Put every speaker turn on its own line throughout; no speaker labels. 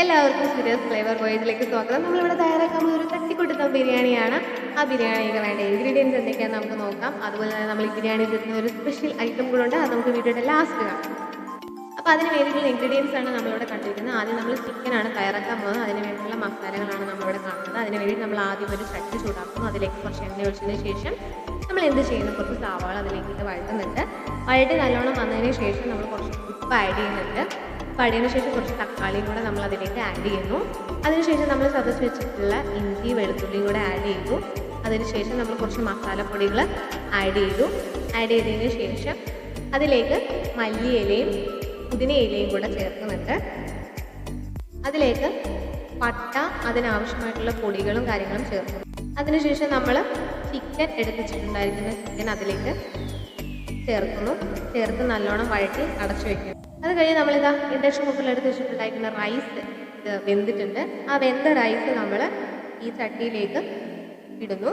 എല്ലാവർക്കും serious flavour വോയിസിലേക്ക് സ്വാഗതം. നമ്മളിവിടെ തയ്യാറാക്കാൻ പോകുന്ന ഒരു തട്ടിക്കൂട്ടുന്ന ബിരിയാണിയാണ്. ആ ബിരിയാണിക്ക് വേണ്ട ഇൻഗ്രീഡിയൻസ് എന്തൊക്കെയാണെന്ന് നമുക്ക് നോക്കാം. അതുപോലെ തന്നെ നമ്മൾ ഈ ബിരിയാണി തരുന്ന ഒരു സ്പെഷ്യൽ ഐറ്റം കൂടെ ഉണ്ട്. അത് നമുക്ക് വീഡിയോയുടെ ലാസ്റ്റ് കാണാം. അപ്പോൾ അതിന് വേണ്ടിയിട്ടുള്ള ഇൻഗ്രീഡിയൻസ് ആണ് നമ്മളിവിടെ കണ്ടിരിക്കുന്നത്. ആദ്യം നമ്മൾ ചിക്കനാണ് തയ്യാറാക്കാൻ പോകുന്നത്. അതിന് വേണ്ടിയുള്ള മസാലകളാണ് നമ്മളിവിടെ കാണുന്നത്. അതിന് വേണ്ടി നമ്മൾ ആദ്യം ഒരു ചട്ടി ചൂടാക്കുന്നു. അതിലേക്ക് കുറച്ച് എണ്ണ ഒഴിച്ചതിന് ശേഷം നമ്മൾ എന്ത് ചെയ്യുന്നു, കുറച്ച് സവാള അതിലേക്കിട്ട് വഴറ്റുന്നുണ്ട്. വഴറ്റി നല്ലോണം വന്നതിന് ശേഷം നമ്മൾ കുറച്ച് ഉപ്പ് ആഡ് ചെയ്യുന്നുണ്ട്. പടിയതിനു ശേഷം കുറച്ച് തക്കാളിയും കൂടെ നമ്മൾ അതിലേക്ക് ആഡ് ചെയ്യുന്നു. അതിനുശേഷം നമ്മൾ ചതച്ച് വെച്ചിട്ടുള്ള ഇഞ്ചി വെളുത്തുള്ളിയും കൂടെ ആഡ് ചെയ്തു. അതിനുശേഷം നമ്മൾ കുറച്ച് മസാലപ്പൊടികൾ ആഡ് ചെയ്തതിന് ശേഷം അതിലേക്ക് മല്ലിയിലയും പുതിനയിലയും കൂടെ ചേർക്കുന്നുണ്ട്. അതിലേക്ക് പട്ട, അതിനാവശ്യമായിട്ടുള്ള പൊടികളും കാര്യങ്ങളും ചേർക്കുന്നു. അതിനുശേഷം നമ്മൾ ചിക്കൻ എടുത്തിട്ടുണ്ടായിരിക്കുന്ന ചിക്കൻ അതിലേക്ക് ചേർത്ത് നല്ലോണം വഴറ്റി അടച്ചു വയ്ക്കും. അത് കഴിഞ്ഞ് നമ്മളിതാ ഇൻഡക്ഷൻ കുക്കറിൽ എടുത്ത് വെച്ചിട്ടുണ്ടായിരിക്കുന്ന റൈസ് ഇത് വെന്തിട്ടുണ്ട്. ആ വെന്ത റൈസ് നമ്മൾ ഈ ചട്ടിയിലേക്ക് ഇടുന്നു.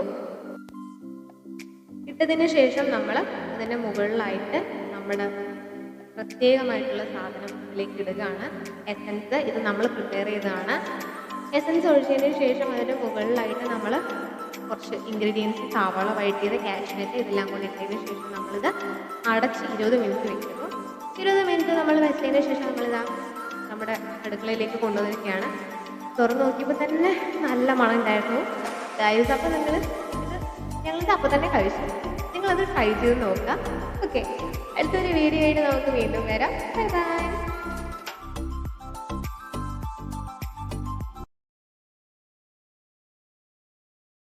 ഇട്ടതിന് ശേഷം നമ്മൾ അതിൻ്റെ മുകളിലായിട്ട് നമ്മുടെ പ്രത്യേകമായിട്ടുള്ള സാധനം ഇതിലേക്ക് ഇടുകയാണ്. എസൻസ് ഇത് നമ്മൾ പ്രിപ്പയർ ചെയ്തതാണ്. എസൻസ് ഒഴിച്ചതിന് ശേഷം അതിൻ്റെ മുകളിലായിട്ട് നമ്മൾ കുറച്ച് ഇൻഗ്രീഡിയൻസ് സവാള വഴറ്റിയത്, കാഷ്നട്ട് ഇതെല്ലാം കൂടി ഇട്ടതിന് ശേഷം നമ്മളിത് അടച്ച് 20 മിനിറ്റ് വെക്കുന്നു. 20 മിനിറ്റ് നമ്മൾ വെച്ചതിന് ശേഷം നമ്മളിതാ നമ്മുടെ അടുക്കളയിലേക്ക് കൊണ്ടുവന്നിരിക്കുകയാണ്. തുറന്ന് നോക്കിയപ്പോൾ തന്നെ നല്ല മണം ഉണ്ടായിരുന്നു ഗൈസ്. അപ്പോൾ ഞങ്ങളിത് അപ്പോൾ തന്നെ കഴിച്ചു. നിങ്ങളത് ട്രൈ ചെയ്ത് നോക്കുക. ഓക്കെ, അടുത്തൊരു വീഡിയോ ആയിട്ട് നമുക്ക് വീണ്ടും വരാം. Bye bye.